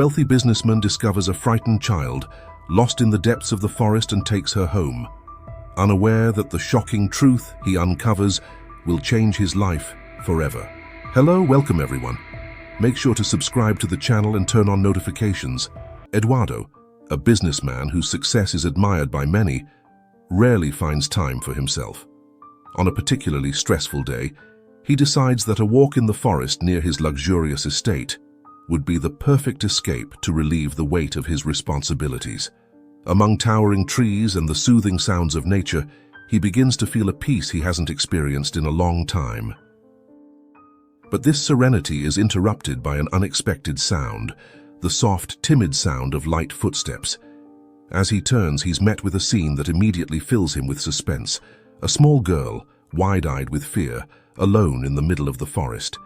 wealthy businessman discovers a frightened child lost in the depths of the forest and takes her home, unaware that the shocking truth he uncovers will change his life forever. Hello, welcome everyone. Make sure to subscribe to the channel and turn on notifications. Eduardo, a businessman whose success is admired by many, rarely finds time for himself. On a particularly stressful day, he decides that a walk in the forest near his luxurious estate would be the perfect escape to relieve the weight of his responsibilities. Among towering trees and the soothing sounds of nature, he begins to feel a peace he hasn't experienced in a long time. But this serenity is interrupted by an unexpected sound, the soft, timid sound of light footsteps. As he turns, he's met with a scene that immediately fills him with suspense. A small girl, wide-eyed with fear, alone in the middle of the forest.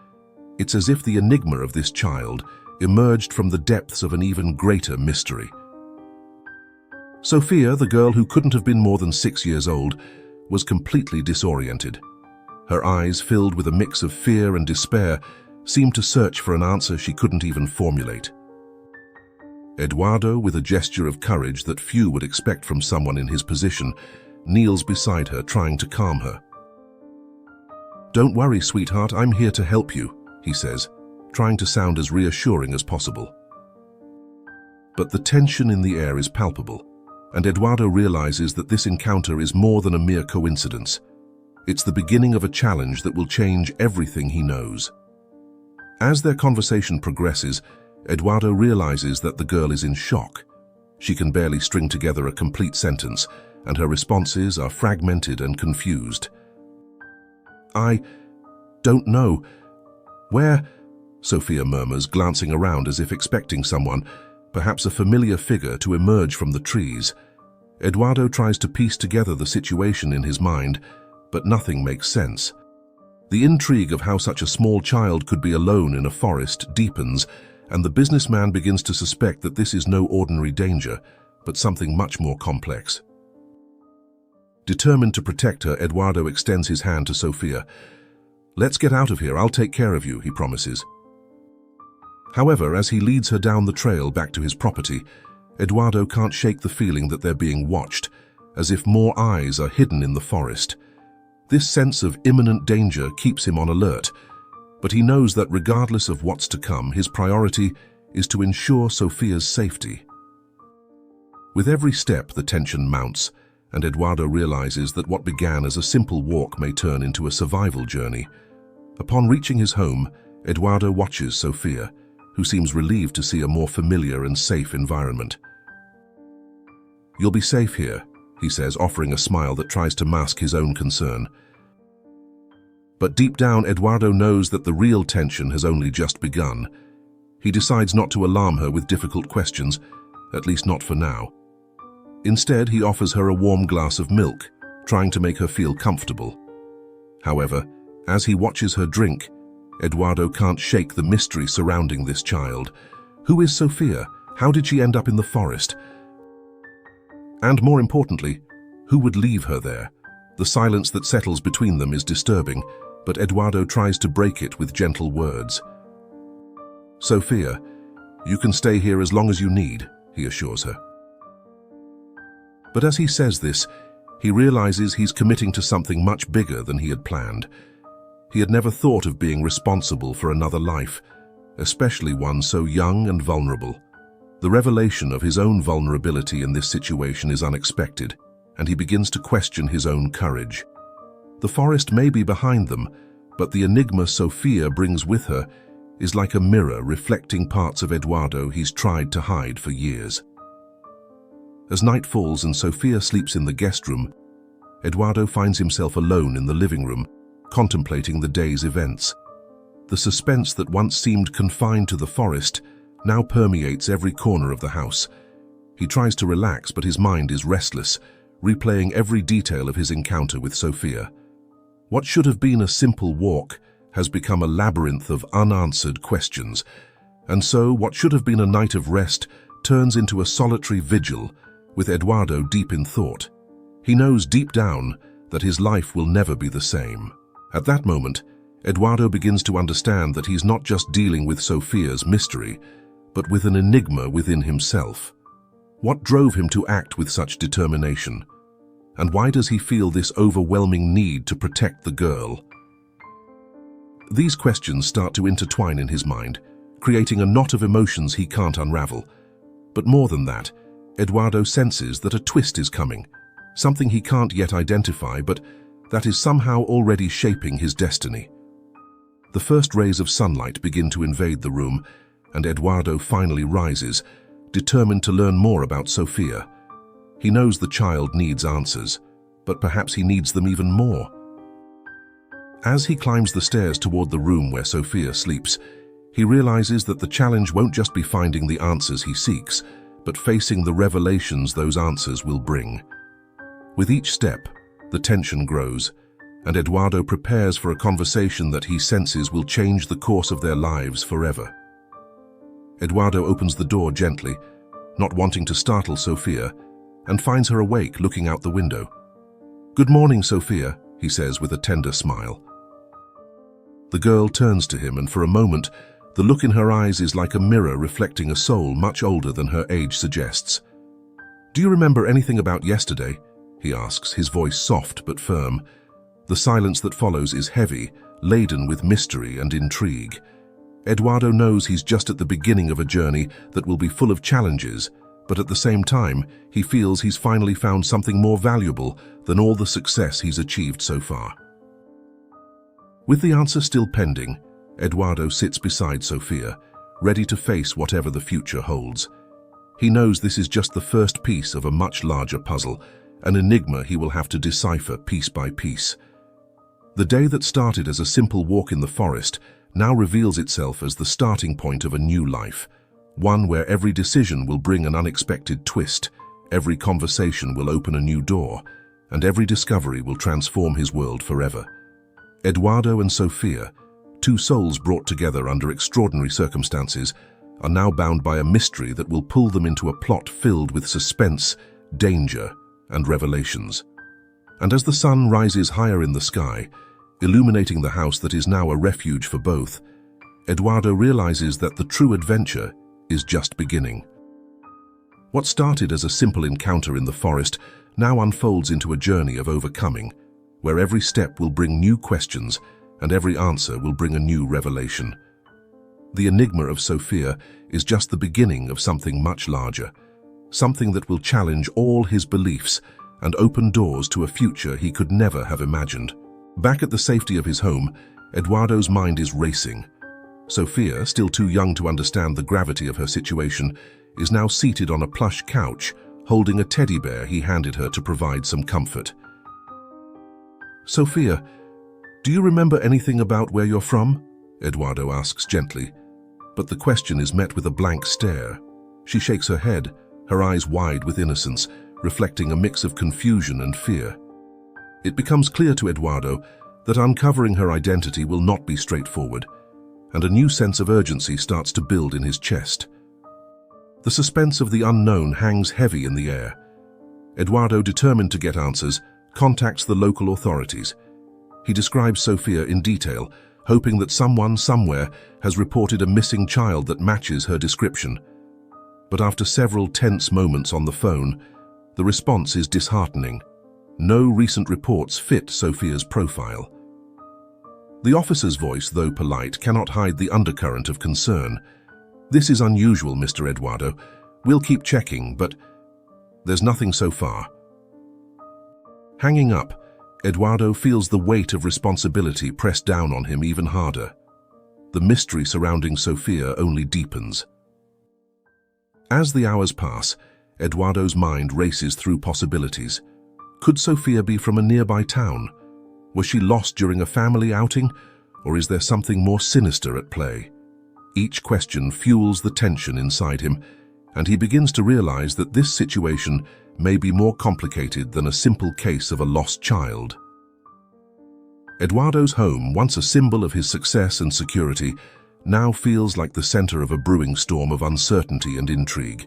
It's as if the enigma of this child emerged from the depths of an even greater mystery. Sophia, the girl who couldn't have been more than 6 years old, was completely disoriented. Her eyes, filled with a mix of fear and despair, seemed to search for an answer she couldn't even formulate. Eduardo, with a gesture of courage that few would expect from someone in his position, kneels beside her, trying to calm her. "Don't worry, sweetheart, I'm here to help you," he says, trying to sound as reassuring as possible. But the tension in the air is palpable, and Eduardo realizes that this encounter is more than a mere coincidence. It's the beginning of a challenge that will change everything he knows. As their conversation progresses, Eduardo realizes that the girl is in shock. She can barely string together a complete sentence, and her responses are fragmented and confused. "I don't know. Where?" Sophia murmurs, glancing around as if expecting someone, perhaps a familiar figure, to emerge from the trees. Eduardo tries to piece together the situation in his mind, but nothing makes sense. The intrigue of how such a small child could be alone in a forest deepens, and the businessman begins to suspect that this is no ordinary danger, but something much more complex. Determined to protect her, Eduardo extends his hand to Sophia. "Let's get out of here, I'll take care of you," he promises. However, as he leads her down the trail back to his property, Eduardo can't shake the feeling that they're being watched, as if more eyes are hidden in the forest. This sense of imminent danger keeps him on alert, but he knows that regardless of what's to come, his priority is to ensure Sophia's safety. With every step, the tension mounts, and Eduardo realizes that what began as a simple walk may turn into a survival journey. Upon reaching his home, Eduardo watches Sophia, who seems relieved to see a more familiar and safe environment. "You'll be safe here," he says, offering a smile that tries to mask his own concern. But deep down, Eduardo knows that the real tension has only just begun. He decides not to alarm her with difficult questions, at least not for now. Instead, he offers her a warm glass of milk, trying to make her feel comfortable. However, as he watches her drink, Eduardo can't shake the mystery surrounding this child. Who is Sophia? How did she end up in the forest? And more importantly, who would leave her there? The silence that settles between them is disturbing, but Eduardo tries to break it with gentle words. "Sophia, you can stay here as long as you need," he assures her. But as he says this, he realizes he's committing to something much bigger than he had planned. He had never thought of being responsible for another life, especially one so young and vulnerable. The revelation of his own vulnerability in this situation is unexpected, and he begins to question his own courage. The forest may be behind them, but the enigma Sophia brings with her is like a mirror reflecting parts of Eduardo he's tried to hide for years. As night falls and Sophia sleeps in the guest room, Eduardo finds himself alone in the living room, contemplating the day's events. The suspense that once seemed confined to the forest now permeates every corner of the house. He tries to relax, but his mind is restless, replaying every detail of his encounter with Sophia. What should have been a simple walk has become a labyrinth of unanswered questions, and so what should have been a night of rest turns into a solitary vigil, with Eduardo deep in thought. He knows deep down that his life will never be the same. At that moment, Eduardo begins to understand that he's not just dealing with Sophia's mystery, but with an enigma within himself. What drove him to act with such determination? And why does he feel this overwhelming need to protect the girl? These questions start to intertwine in his mind, creating a knot of emotions he can't unravel. But more than that, Eduardo senses that a twist is coming, something he can't yet identify, but that is somehow already shaping his destiny. The first rays of sunlight begin to invade the room, and Eduardo finally rises, determined to learn more about Sophia. He knows the child needs answers, but perhaps he needs them even more. As he climbs the stairs toward the room where Sophia sleeps, he realizes that the challenge won't just be finding the answers he seeks, but facing the revelations those answers will bring. With each step, the tension grows, and Eduardo prepares for a conversation that he senses will change the course of their lives forever. Eduardo opens the door gently, not wanting to startle Sophia, and finds her awake looking out the window. "Good morning, Sophia," he says with a tender smile. The girl turns to him, and for a moment, the look in her eyes is like a mirror reflecting a soul much older than her age suggests. "Do you remember anything about yesterday?" he asks, his voice soft but firm. The silence that follows is heavy, laden with mystery and intrigue. Eduardo knows he's just at the beginning of a journey that will be full of challenges, but at the same time, he feels he's finally found something more valuable than all the success he's achieved so far. With the answer still pending, Eduardo sits beside Sophia, ready to face whatever the future holds. He knows this is just the first piece of a much larger puzzle, an enigma he will have to decipher piece by piece. The day that started as a simple walk in the forest now reveals itself as the starting point of a new life, one where every decision will bring an unexpected twist, every conversation will open a new door, and every discovery will transform his world forever. Eduardo and Sophia, two souls brought together under extraordinary circumstances, are now bound by a mystery that will pull them into a plot filled with suspense, danger, and revelations. And as the sun rises higher in the sky, illuminating the house that is now a refuge for both, Eduardo realizes that the true adventure is just beginning. What started as a simple encounter in the forest now unfolds into a journey of overcoming, where every step will bring new questions and every answer will bring a new revelation. The enigma of Sophia is just the beginning of something much larger, something that will challenge all his beliefs and open doors to a future he could never have imagined. Back at the safety of his home, Eduardo's mind is racing. Sophia, still too young to understand the gravity of her situation, is now seated on a plush couch, holding a teddy bear he handed her to provide some comfort. "Sophia, do you remember anything about where you're from?" Eduardo asks gently, but the question is met with a blank stare. She shakes her head, her eyes wide with innocence, reflecting a mix of confusion and fear. It becomes clear to Eduardo that uncovering her identity will not be straightforward, and a new sense of urgency starts to build in his chest. The suspense of the unknown hangs heavy in the air. Eduardo, determined to get answers, contacts the local authorities. He describes Sophia in detail, hoping that someone somewhere has reported a missing child that matches her description. But after several tense moments on the phone, the response is disheartening. No recent reports fit Sophia's profile. The officer's voice, though polite, cannot hide the undercurrent of concern. "This is unusual, Mr. Eduardo. We'll keep checking, but there's nothing so far." Hanging up, Eduardo feels the weight of responsibility press down on him even harder. The mystery surrounding Sophia only deepens. As the hours pass, Eduardo's mind races through possibilities. Could Sophia be from a nearby town? Was she lost during a family outing, or is there something more sinister at play? Each question fuels the tension inside him, and he begins to realize that this situation may be more complicated than a simple case of a lost child. Eduardo's home, once a symbol of his success and security, now feels like the center of a brewing storm of uncertainty and intrigue.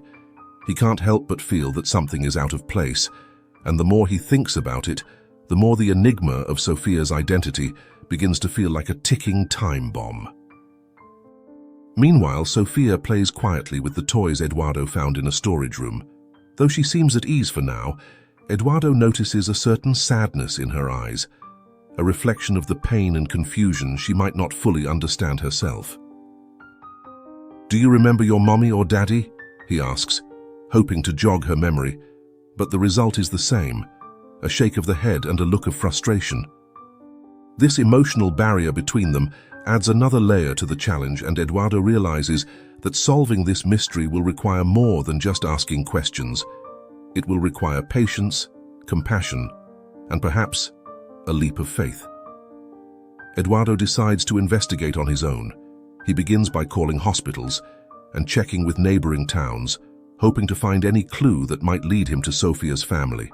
He can't help but feel that something is out of place, and the more he thinks about it, the more the enigma of Sophia's identity begins to feel like a ticking time bomb. Meanwhile, Sophia plays quietly with the toys Eduardo found in a storage room. Though she seems at ease for now, Eduardo notices a certain sadness in her eyes, a reflection of the pain and confusion she might not fully understand herself. "Do you remember your mommy or daddy?" he asks, hoping to jog her memory, but the result is the same, a shake of the head and a look of frustration. This emotional barrier between them adds another layer to the challenge, and Eduardo realizes that solving this mystery will require more than just asking questions. It will require patience, compassion, and perhaps a leap of faith. Eduardo decides to investigate on his own. He begins by calling hospitals and checking with neighboring towns, hoping to find any clue that might lead him to Sophia's family.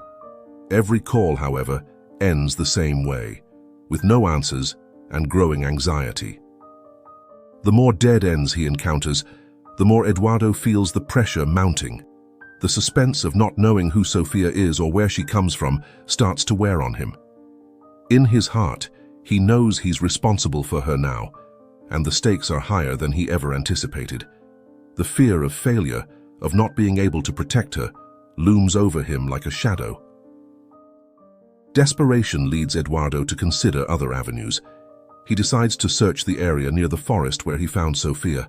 Every call, however, ends the same way, with no answers and growing anxiety. The more dead ends he encounters, the more Eduardo feels the pressure mounting. The suspense of not knowing who Sophia is or where she comes from starts to wear on him. In his heart, he knows he's responsible for her now, and the stakes are higher than he ever anticipated. The fear of failure, of not being able to protect her, looms over him like a shadow. Desperation leads Eduardo to consider other avenues. He decides to search the area near the forest where he found Sophia,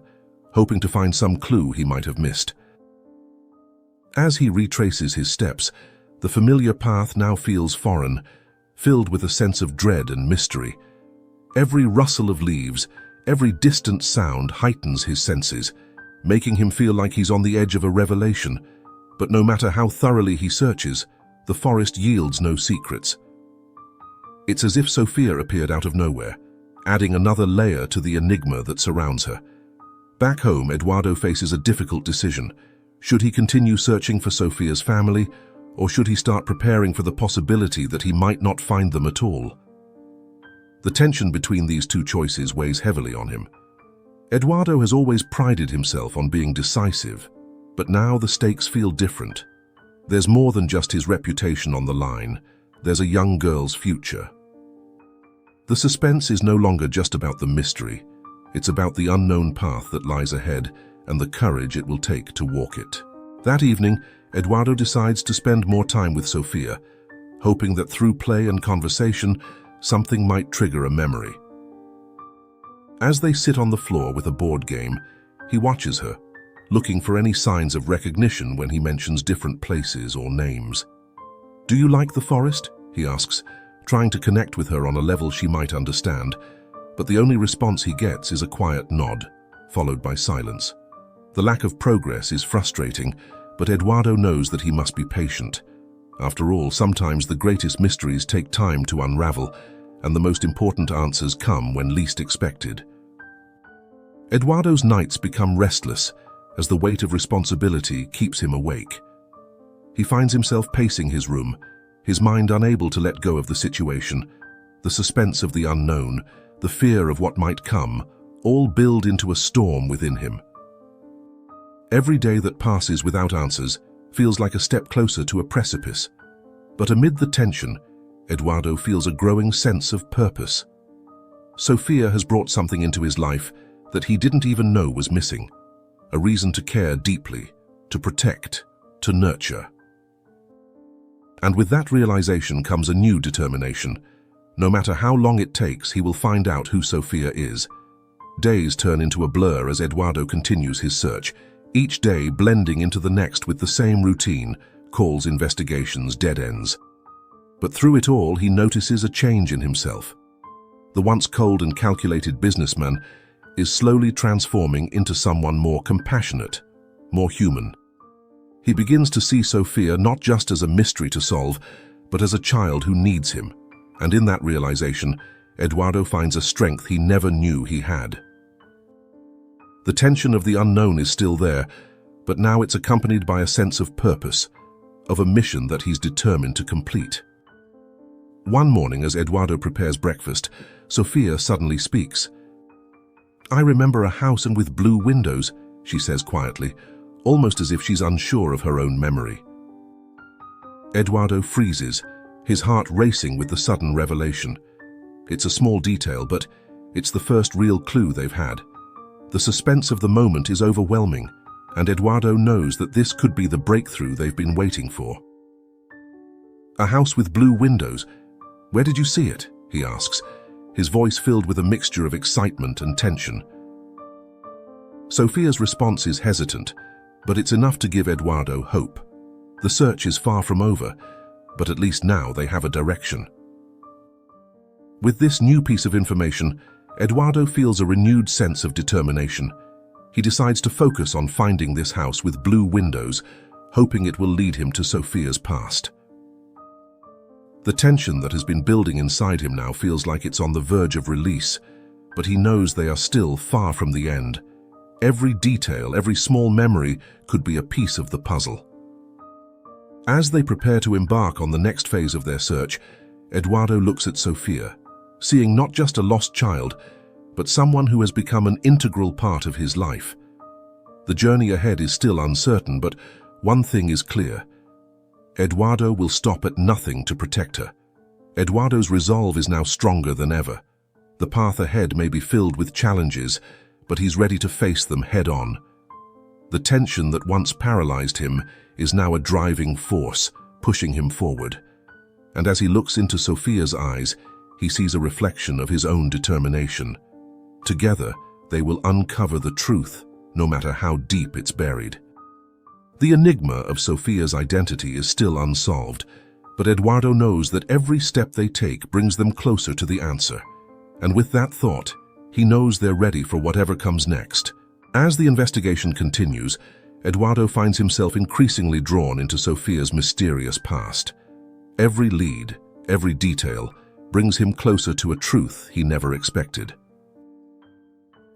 hoping to find some clue he might have missed. As he retraces his steps, the familiar path now feels foreign, filled with a sense of dread and mystery. Every rustle of leaves, every distant sound heightens his senses, making him feel like he's on the edge of a revelation. But no matter how thoroughly he searches, the forest yields no secrets. It's as if Sophia appeared out of nowhere, adding another layer to the enigma that surrounds her. Back home, Eduardo faces a difficult decision. Should he continue searching for Sophia's family, or should he start preparing for the possibility that he might not find them at all? The tension between these two choices weighs heavily on him. Eduardo has always prided himself on being decisive, but now the stakes feel different. There's more than just his reputation on the line. There's a young girl's future. The suspense is no longer just about the mystery. It's about the unknown path that lies ahead and the courage it will take to walk it. That evening, Eduardo decides to spend more time with Sophia, hoping that through play and conversation, something might trigger a memory. As they sit on the floor with a board game, he watches her, looking for any signs of recognition when he mentions different places or names. "Do you like the forest?" he asks, trying to connect with her on a level she might understand, but the only response he gets is a quiet nod, followed by silence. The lack of progress is frustrating, but Eduardo knows that he must be patient. After all, sometimes the greatest mysteries take time to unravel, and the most important answers come when least expected. Eduardo's nights become restless as the weight of responsibility keeps him awake. He finds himself pacing his room, his mind unable to let go of the situation. The suspense of the unknown, the fear of what might come, all build into a storm within him. Every day that passes without answers feels like a step closer to a precipice. But amid the tension, Eduardo feels a growing sense of purpose. Sophia has brought something into his life that he didn't even know was missing. A reason to care deeply, to protect, to nurture. And with that realization comes a new determination. No matter how long it takes, he will find out who Sophia is. Days turn into a blur as Eduardo continues his search, each day blending into the next with the same routine: calls, investigations, dead ends. But through it all, he notices a change in himself. The once cold and calculated businessman is slowly transforming into someone more compassionate, more human. He begins to see Sophia not just as a mystery to solve, but as a child who needs him. And in that realization, Eduardo finds a strength he never knew he had. The tension of the unknown is still there, but now it's accompanied by a sense of purpose, of a mission that he's determined to complete. One morning, as Eduardo prepares breakfast, Sophia suddenly speaks. "I remember a house and with blue windows," she says quietly, almost as if she's unsure of her own memory. Eduardo freezes, his heart racing with the sudden revelation. It's a small detail, but it's the first real clue they've had. The suspense of the moment is overwhelming, and Eduardo knows that this could be the breakthrough they've been waiting for. "A house with blue windows. Where did you see it?" he asks, his voice filled with a mixture of excitement and tension. Sophia's response is hesitant, but it's enough to give Eduardo hope. The search is far from over, but at least now they have a direction. With this new piece of information, Eduardo feels a renewed sense of determination. He decides to focus on finding this house with blue windows, hoping it will lead him to Sophia's past. The tension that has been building inside him now feels like it's on the verge of release, but he knows they are still far from the end. Every detail, every small memory could be a piece of the puzzle. As they prepare to embark on the next phase of their search, Eduardo looks at Sophia, seeing not just a lost child, but someone who has become an integral part of his life. The journey ahead is still uncertain, but one thing is clear. Eduardo will stop at nothing to protect her. Eduardo's resolve is now stronger than ever. The path ahead may be filled with challenges, but he's ready to face them head-on. The tension that once paralyzed him is now a driving force, pushing him forward. And as he looks into Sophia's eyes, he sees a reflection of his own determination. Together, they will uncover the truth, no matter how deep it's buried. The enigma of Sophia's identity is still unsolved, but Eduardo knows that every step they take brings them closer to the answer. And with that thought, he knows they're ready for whatever comes next. As the investigation continues, Eduardo finds himself increasingly drawn into Sophia's mysterious past. Every lead, every detail, brings him closer to a truth he never expected.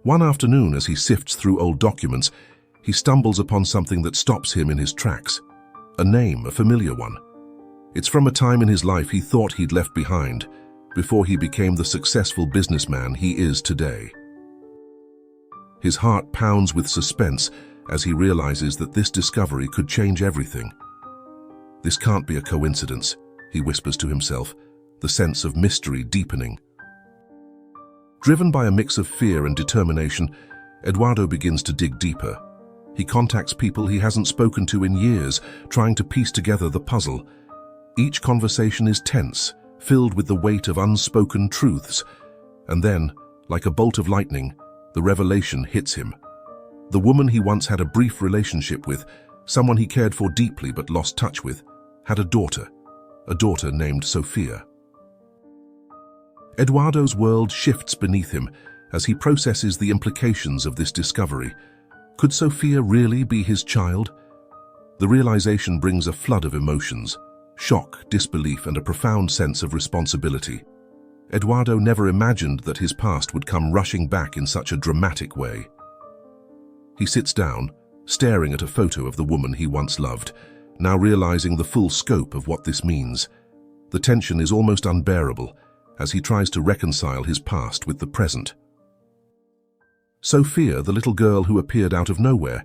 One afternoon, as he sifts through old documents, he stumbles upon something that stops him in his tracks. A name, a familiar one. It's from a time in his life he thought he'd left behind, before he became the successful businessman he is today. His heart pounds with suspense as he realizes that this discovery could change everything. "This can't be a coincidence," he whispers to himself, the sense of mystery deepening. Driven by a mix of fear and determination, Eduardo begins to dig deeper. He contacts people he hasn't spoken to in years, trying to piece together the puzzle. Each conversation is tense, filled with the weight of unspoken truths. And then, like a bolt of lightning, the revelation hits him. The woman he once had a brief relationship with, someone he cared for deeply but lost touch with, had a daughter named Sophia. Eduardo's world shifts beneath him as he processes the implications of this discovery. Could Sophia really be his child? The realization brings a flood of emotions: shock, disbelief, and a profound sense of responsibility. Eduardo never imagined that his past would come rushing back in such a dramatic way. He sits down, staring at a photo of the woman he once loved, now realizing the full scope of what this means. The tension is almost unbearable as he tries to reconcile his past with the present. Sophia, the little girl who appeared out of nowhere,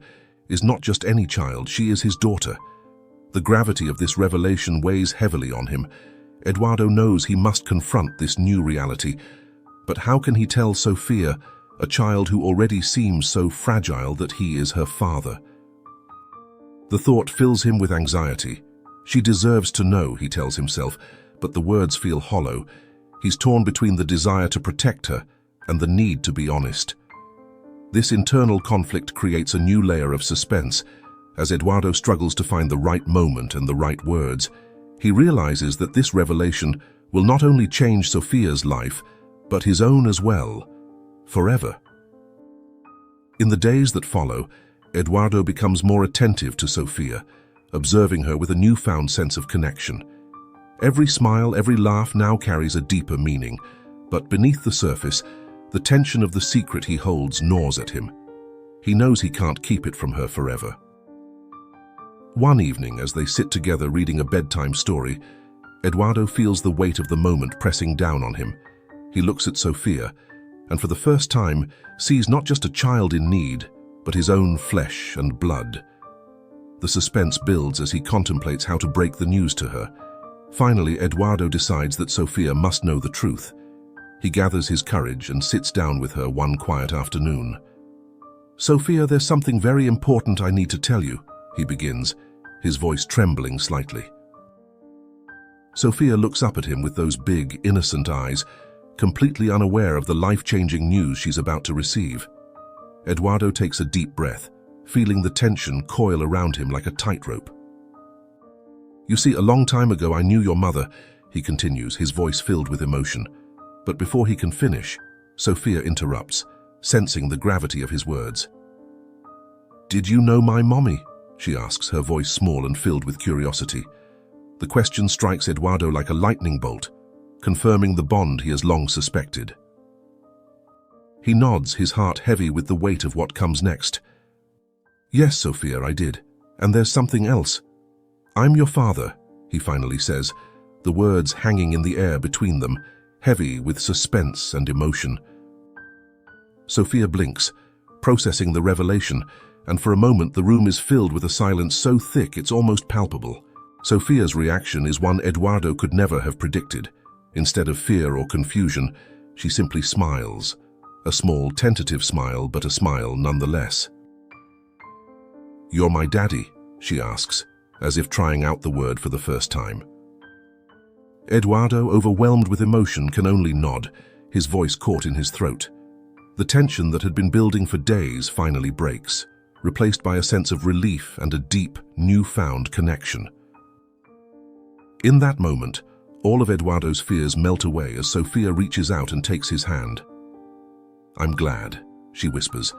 is not just any child, she is his daughter. The gravity of this revelation weighs heavily on him. Eduardo knows he must confront this new reality, but how can he tell Sophia, a child who already seems so fragile, that he is her father? The thought fills him with anxiety. She deserves to know, he tells himself, but the words feel hollow. He's torn between the desire to protect her and the need to be honest. This internal conflict creates a new layer of suspense. As Eduardo struggles to find the right moment and the right words, he realizes that this revelation will not only change Sophia's life, but his own as well, forever. In the days that follow, Eduardo becomes more attentive to Sophia, observing her with a newfound sense of connection. Every smile, every laugh now carries a deeper meaning, but beneath the surface, the tension of the secret he holds gnaws at him. He knows he can't keep it from her forever. One evening, as they sit together reading a bedtime story, Eduardo feels the weight of the moment pressing down on him. He looks at Sophia, and for the first time sees not just a child in need, but his own flesh and blood. The suspense builds as he contemplates how to break the news to her. Finally, Eduardo decides that Sophia must know the truth. He gathers his courage and sits down with her one quiet afternoon. "Sophia, there's something very important I need to tell you," he begins, his voice trembling slightly. Sophia looks up at him with those big, innocent eyes, completely unaware of the life-changing news she's about to receive. Eduardo takes a deep breath, feeling the tension coil around him like a tightrope. "You see, a long time ago I knew your mother," he continues, his voice filled with emotion. But before he can finish, Sophia interrupts, sensing the gravity of his words. "Did you know my mommy?" she asks, her voice small and filled with curiosity. The question strikes Eduardo like a lightning bolt, confirming the bond he has long suspected. He nods, his heart heavy with the weight of what comes next. "Yes, Sophia, I did. And there's something else. I'm your father," he finally says, the words hanging in the air between them, heavy with suspense and emotion. Sophia blinks, processing the revelation, and for a moment the room is filled with a silence so thick it's almost palpable. Sophia's reaction is one Eduardo could never have predicted. Instead of fear or confusion, she simply smiles. A small, tentative smile, but a smile nonetheless. "You're my daddy?" she asks, as if trying out the word for the first time. Eduardo, overwhelmed with emotion, can only nod, his voice caught in his throat. The tension that had been building for days finally breaks, replaced by a sense of relief and a deep, newfound connection. In that moment, all of Eduardo's fears melt away as Sophia reaches out and takes his hand. "I'm glad," she whispers,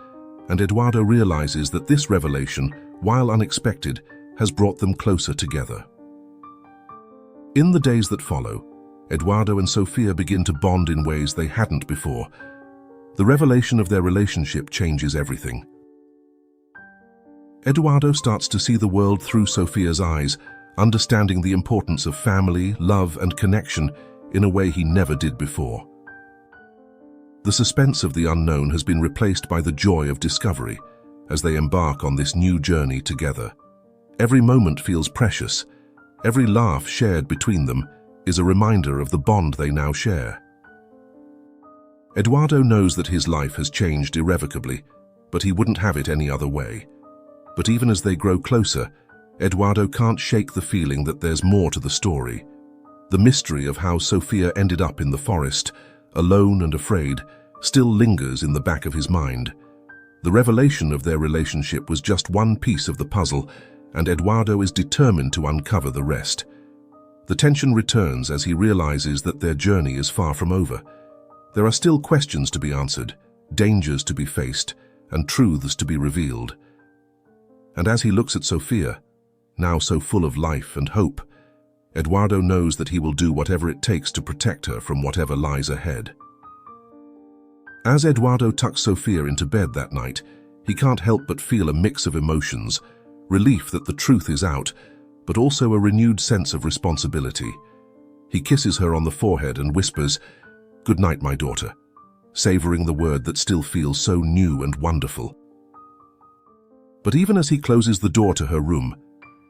and Eduardo realizes that this revelation, while unexpected, has brought them closer together. In the days that follow, Eduardo and Sophia begin to bond in ways they hadn't before. The revelation of their relationship changes everything. Eduardo starts to see the world through Sophia's eyes, understanding the importance of family, love, and connection in a way he never did before. The suspense of the unknown has been replaced by the joy of discovery as they embark on this new journey together. Every moment feels precious. Every laugh shared between them is a reminder of the bond they now share. Eduardo knows that his life has changed irrevocably, but he wouldn't have it any other way. But even as they grow closer, Eduardo can't shake the feeling that there's more to the story. The mystery of how Sophia ended up in the forest, alone and afraid, still lingers in the back of his mind. The revelation of their relationship was just one piece of the puzzle, and Eduardo is determined to uncover the rest. The tension returns as he realizes that their journey is far from over. There are still questions to be answered, dangers to be faced, and truths to be revealed. And as he looks at Sophia, now so full of life and hope, Eduardo knows that he will do whatever it takes to protect her from whatever lies ahead. As Eduardo tucks Sophia into bed that night, he can't help but feel a mix of emotions, relief that the truth is out, but also a renewed sense of responsibility. He kisses her on the forehead and whispers, "Good night, my daughter," savoring the word that still feels so new and wonderful. But even as he closes the door to her room,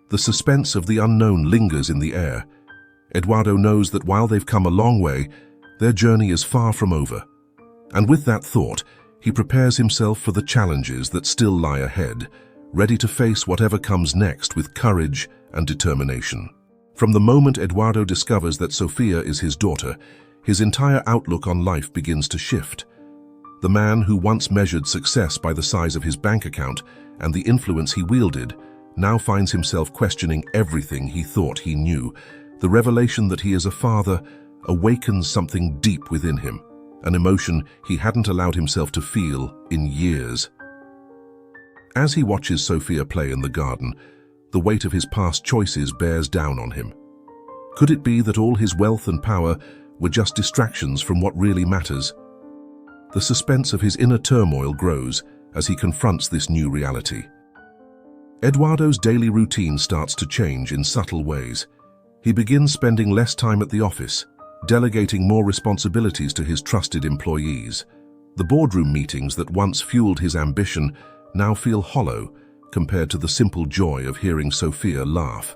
the suspense of the unknown lingers in the air. Eduardo knows that while they've come a long way, their journey is far from over. And with that thought, he prepares himself for the challenges that still lie ahead, ready to face whatever comes next with courage and determination. From the moment Eduardo discovers that Sophia is his daughter, his entire outlook on life begins to shift. The man who once measured success by the size of his bank account and the influence he wielded now finds himself questioning everything he thought he knew. The revelation that he is a father awakens something deep within him, an emotion he hadn't allowed himself to feel in years. As he watches Sophia play in the garden, the weight of his past choices bears down on him. Could it be that all his wealth and power were just distractions from what really matters? The suspense of his inner turmoil grows as he confronts this new reality. Eduardo's daily routine starts to change in subtle ways. He begins spending less time at the office, delegating more responsibilities to his trusted employees. The boardroom meetings that once fueled his ambition now feel hollow compared to the simple joy of hearing Sophia laugh.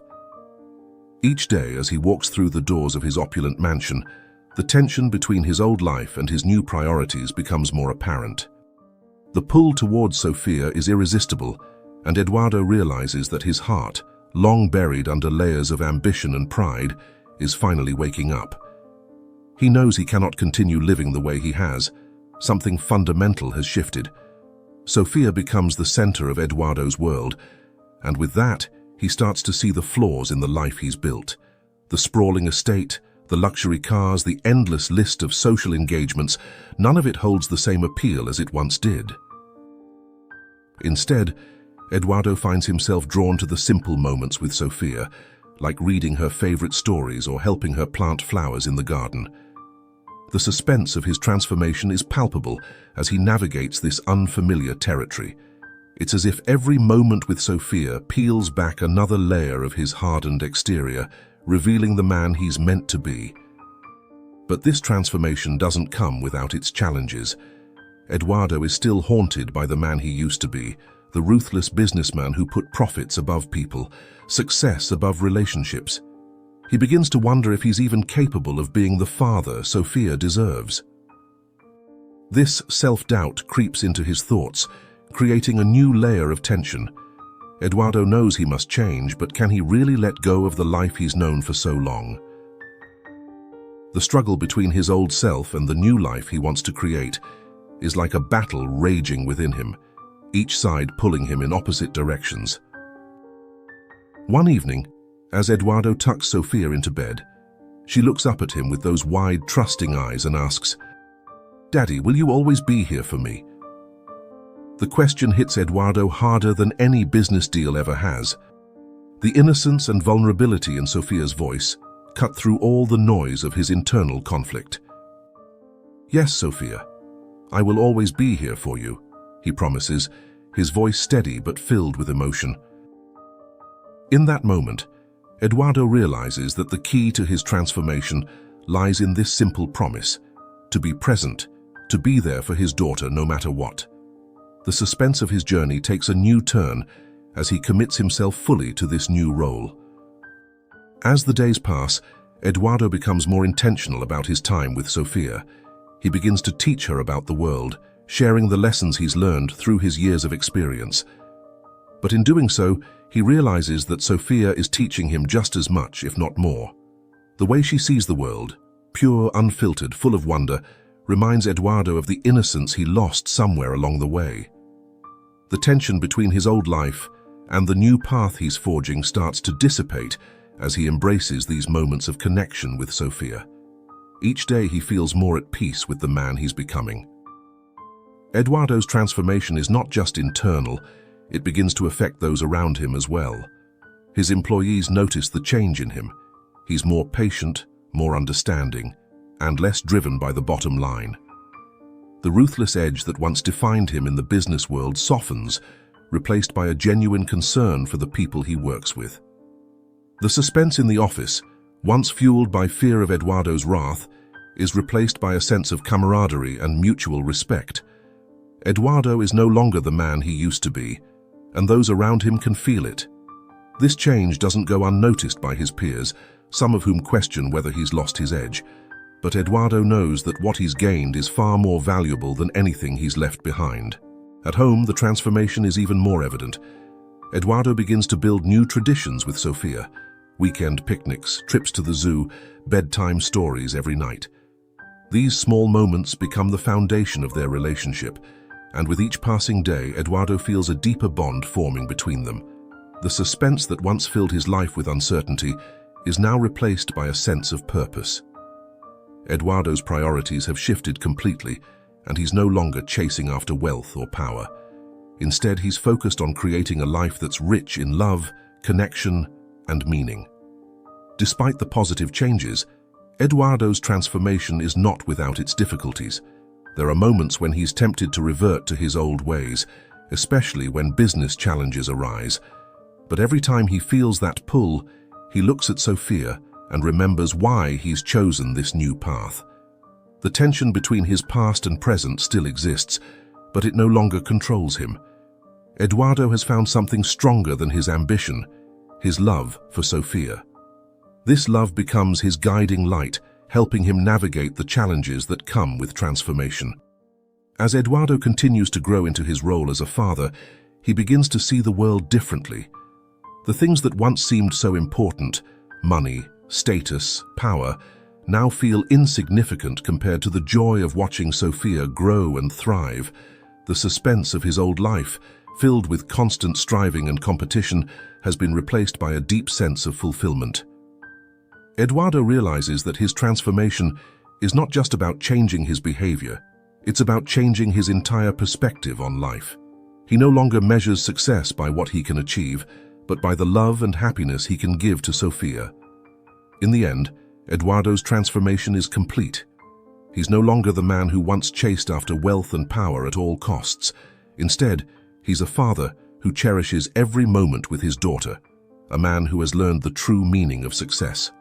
Each day as he walks through the doors of his opulent mansion, the tension between his old life and his new priorities becomes more apparent. The pull towards Sophia is irresistible, and Eduardo realizes that his heart, long buried under layers of ambition and pride, is finally waking up. He knows he cannot continue living the way he has. Something fundamental has shifted. Sophia becomes the center of Eduardo's world, and with that, he starts to see the flaws in the life he's built. The sprawling estate, the luxury cars, the endless list of social engagements, none of it holds the same appeal as it once did. Instead, Eduardo finds himself drawn to the simple moments with Sophia, like reading her favorite stories or helping her plant flowers in the garden. The suspense of his transformation is palpable as he navigates this unfamiliar territory. It's as if every moment with Sophia peels back another layer of his hardened exterior, revealing the man he's meant to be. But this transformation doesn't come without its challenges. Eduardo is still haunted by the man he used to be, the ruthless businessman who put profits above people, success above relationships. He begins to wonder if he's even capable of being the father Sophia deserves. This self-doubt creeps into his thoughts, creating a new layer of tension. Eduardo knows he must change, but can he really let go of the life he's known for so long? The struggle between his old self and the new life he wants to create is like a battle raging within him, each side pulling him in opposite directions. One evening, as Eduardo tucks Sophia into bed, she looks up at him with those wide, trusting eyes and asks, "Daddy, will you always be here for me?" The question hits Eduardo harder than any business deal ever has. The innocence and vulnerability in Sophia's voice cut through all the noise of his internal conflict. "Yes, Sophia, I will always be here for you," he promises, his voice steady but filled with emotion. In that moment, Eduardo realizes that the key to his transformation lies in this simple promise: to be present, to be there for his daughter no matter what. The suspense of his journey takes a new turn as he commits himself fully to this new role. As the days pass, Eduardo becomes more intentional about his time with Sophia. He begins to teach her about the world, sharing the lessons he's learned through his years of experience. But in doing so, he realizes that Sophia is teaching him just as much, if not more. The way she sees the world, pure, unfiltered, full of wonder, reminds Eduardo of the innocence he lost somewhere along the way. The tension between his old life and the new path he's forging starts to dissipate as he embraces these moments of connection with Sophia. Each day he feels more at peace with the man he's becoming. Eduardo's transformation is not just internal, it begins to affect those around him as well. His employees notice the change in him. He's more patient, more understanding, and less driven by the bottom line. The ruthless edge that once defined him in the business world softens, replaced by a genuine concern for the people he works with. The suspense in the office, once fueled by fear of Eduardo's wrath, is replaced by a sense of camaraderie and mutual respect. Eduardo is no longer the man he used to be, and those around him can feel it. This change doesn't go unnoticed by his peers, some of whom question whether he's lost his edge. But Eduardo knows that what he's gained is far more valuable than anything he's left behind. At home, the transformation is even more evident. Eduardo begins to build new traditions with Sophia: weekend picnics, trips to the zoo, bedtime stories every night. These small moments become the foundation of their relationship, and with each passing day, Eduardo feels a deeper bond forming between them. The suspense that once filled his life with uncertainty is now replaced by a sense of purpose. Eduardo's priorities have shifted completely, and he's no longer chasing after wealth or power. Instead, he's focused on creating a life that's rich in love, connection, and meaning. Despite the positive changes, Eduardo's transformation is not without its difficulties. There are moments when he's tempted to revert to his old ways, especially when business challenges arise. But every time he feels that pull, he looks at Sophia and remembers why he's chosen this new path. The tension between his past and present still exists, but it no longer controls him. Eduardo has found something stronger than his ambition: his love for Sophia. This love becomes his guiding light, helping him navigate the challenges that come with transformation. As Eduardo continues to grow into his role as a father, he begins to see the world differently. The things that once seemed so important, money, status, power, now feel insignificant compared to the joy of watching Sophia grow and thrive. The suspense of his old life, filled with constant striving and competition, has been replaced by a deep sense of fulfillment. Eduardo realizes that his transformation is not just about changing his behavior, it's about changing his entire perspective on life. He no longer measures success by what he can achieve, but by the love and happiness he can give to Sophia. In the end, Eduardo's transformation is complete. He's no longer the man who once chased after wealth and power at all costs. Instead, he's a father who cherishes every moment with his daughter, a man who has learned the true meaning of success.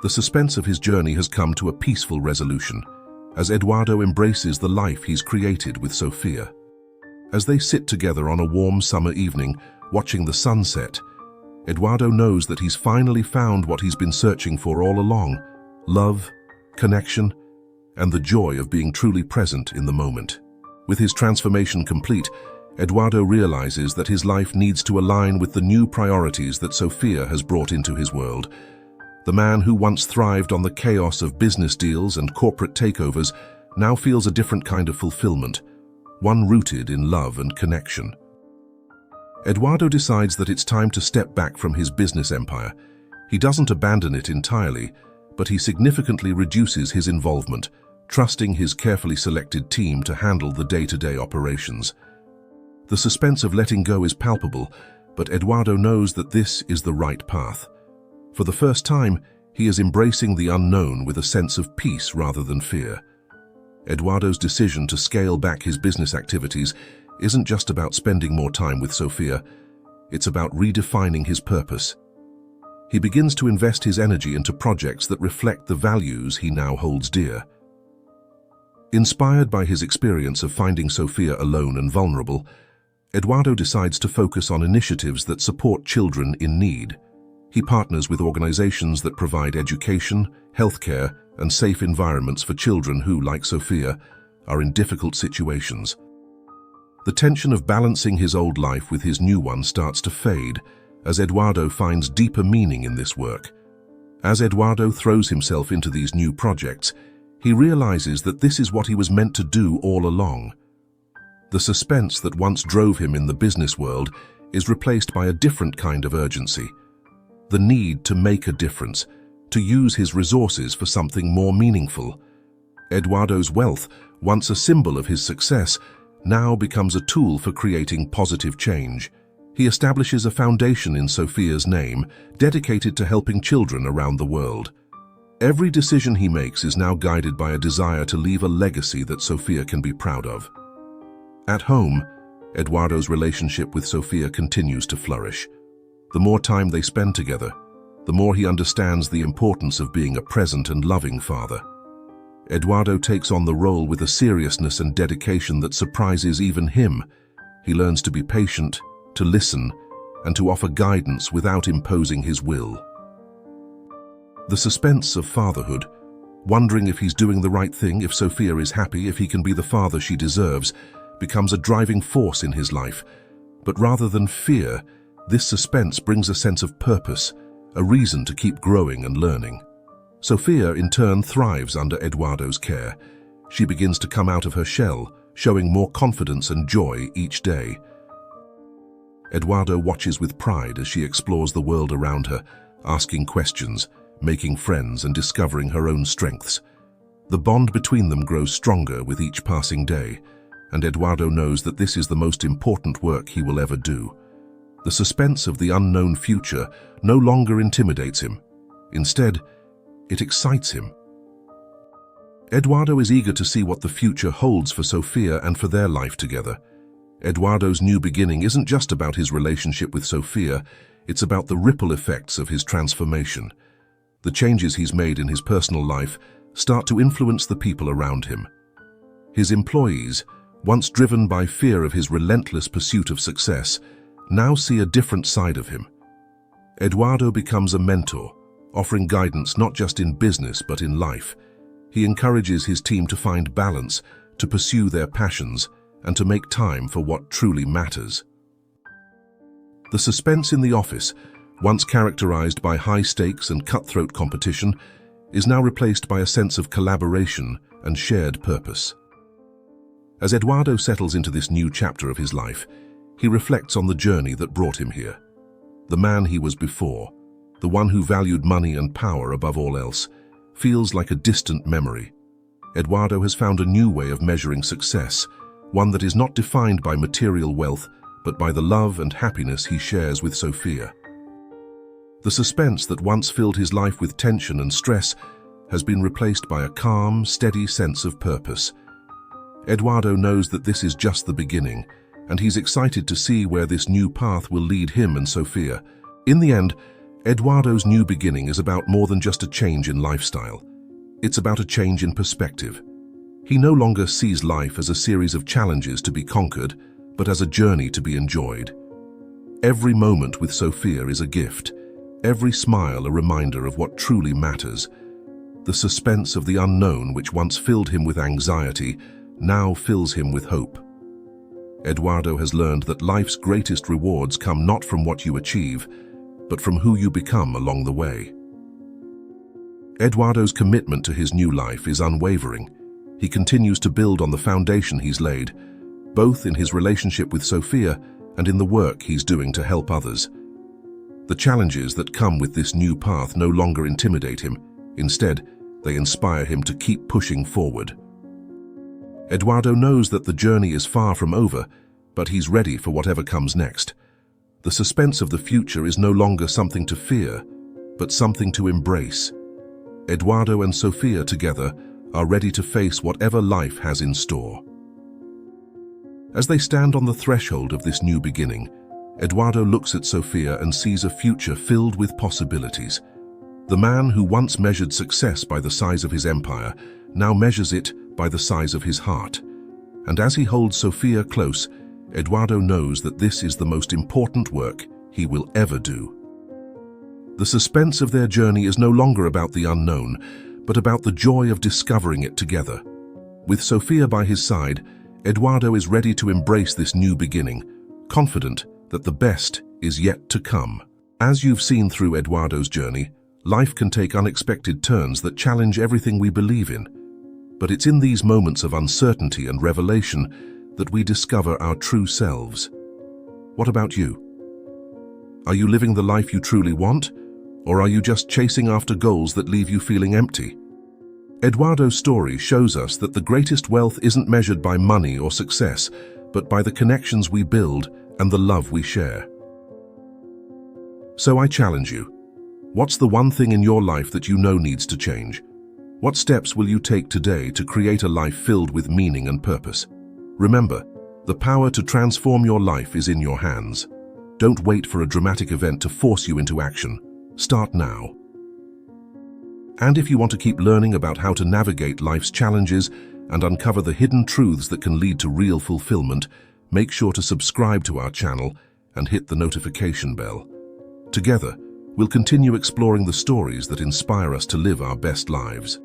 The suspense of his journey has come to a peaceful resolution, as Eduardo embraces the life he's created with Sophia. As they sit together on a warm summer evening, watching the sunset, Eduardo knows that he's finally found what he's been searching for all along: love, connection, and the joy of being truly present in the moment. With his transformation complete, Eduardo realizes that his life needs to align with the new priorities that Sophia has brought into his world. The man who once thrived on the chaos of business deals and corporate takeovers now feels a different kind of fulfillment, one rooted in love and connection. Eduardo decides that it's time to step back from his business empire. He doesn't abandon it entirely, but he significantly reduces his involvement, trusting his carefully selected team to handle the day-to-day operations. The suspense of letting go is palpable, but Eduardo knows that this is the right path. For the first time, he is embracing the unknown with a sense of peace rather than fear. Eduardo's decision to scale back his business activities isn't just about spending more time with Sophia, it's about redefining his purpose. He begins to invest his energy into projects that reflect the values he now holds dear. Inspired by his experience of finding Sophia alone and vulnerable, Eduardo decides to focus on initiatives that support children in need. He partners with organizations that provide education, healthcare, and safe environments for children who, like Sophia, are in difficult situations. The tension of balancing his old life with his new one starts to fade as Eduardo finds deeper meaning in this work. As Eduardo throws himself into these new projects, he realizes that this is what he was meant to do all along. The suspense that once drove him in the business world is replaced by a different kind of urgency. The need to make a difference, to use his resources for something more meaningful. Eduardo's wealth, once a symbol of his success, now becomes a tool for creating positive change. He establishes a foundation in Sophia's name, dedicated to helping children around the world. Every decision he makes is now guided by a desire to leave a legacy that Sophia can be proud of. At home, Eduardo's relationship with Sophia continues to flourish. The more time they spend together, the more he understands the importance of being a present and loving father. Eduardo takes on the role with a seriousness and dedication that surprises even him. He learns to be patient, to listen, and to offer guidance without imposing his will. The suspense of fatherhood, wondering if he's doing the right thing, if Sophia is happy, if he can be the father she deserves, becomes a driving force in his life. But rather than fear, this suspense brings a sense of purpose, a reason to keep growing and learning. Sophia, in turn, thrives under Eduardo's care. She begins to come out of her shell, showing more confidence and joy each day. Eduardo watches with pride as she explores the world around her, asking questions, making friends, and discovering her own strengths. The bond between them grows stronger with each passing day, and Eduardo knows that this is the most important work he will ever do. The suspense of the unknown future no longer intimidates him. Instead, it excites him. Eduardo is eager to see what the future holds for Sophia and for their life together. Eduardo's new beginning isn't just about his relationship with Sophia, it's about the ripple effects of his transformation. The changes he's made in his personal life start to influence the people around him. His employees, once driven by fear of his relentless pursuit of success, now see a different side of him. Eduardo becomes a mentor, offering guidance not just in business but in life. He encourages his team to find balance, to pursue their passions, and to make time for what truly matters. The suspense in the office, once characterized by high stakes and cutthroat competition, is now replaced by a sense of collaboration and shared purpose. As Eduardo settles into this new chapter of his life, he reflects on the journey that brought him here. The man he was before, the one who valued money and power above all else, feels like a distant memory. Eduardo has found a new way of measuring success, one that is not defined by material wealth, but by the love and happiness he shares with Sophia. The suspense that once filled his life with tension and stress has been replaced by a calm, steady sense of purpose. Eduardo knows that this is just the beginning, and he's excited to see where this new path will lead him and Sophia. In the end, Eduardo's new beginning is about more than just a change in lifestyle. It's about a change in perspective. He no longer sees life as a series of challenges to be conquered, but as a journey to be enjoyed. Every moment with Sophia is a gift, every smile a reminder of what truly matters. The suspense of the unknown, which once filled him with anxiety, now fills him with hope. Eduardo has learned that life's greatest rewards come not from what you achieve, but from who you become along the way. Eduardo's commitment to his new life is unwavering. He continues to build on the foundation he's laid, both in his relationship with Sophia and in the work he's doing to help others. The challenges that come with this new path no longer intimidate him. Instead, they inspire him to keep pushing forward. Eduardo knows that the journey is far from over, but he's ready for whatever comes next. The suspense of the future is no longer something to fear, but something to embrace. Eduardo and Sophia together are ready to face whatever life has in store. As they stand on the threshold of this new beginning, Eduardo looks at Sophia and sees a future filled with possibilities. The man who once measured success by the size of his empire now measures it by the size of his heart. And as he holds Sophia close, Eduardo knows that this is the most important work he will ever do. The suspense of their journey is no longer about the unknown, but about the joy of discovering it together. With Sophia by his side, Eduardo is ready to embrace this new beginning, confident that the best is yet to come. As you've seen through Eduardo's journey, life can take unexpected turns that challenge everything we believe in. But it's in these moments of uncertainty and revelation that we discover our true selves. What about you? Are you living the life you truly want, or are you just chasing after goals that leave you feeling empty? Eduardo's story shows us that the greatest wealth isn't measured by money or success, but by the connections we build and the love we share. So I challenge you. What's the one thing in your life that you know needs to change? What steps will you take today to create a life filled with meaning and purpose? Remember, the power to transform your life is in your hands. Don't wait for a dramatic event to force you into action. Start now. And if you want to keep learning about how to navigate life's challenges and uncover the hidden truths that can lead to real fulfillment, make sure to subscribe to our channel and hit the notification bell. Together, we'll continue exploring the stories that inspire us to live our best lives.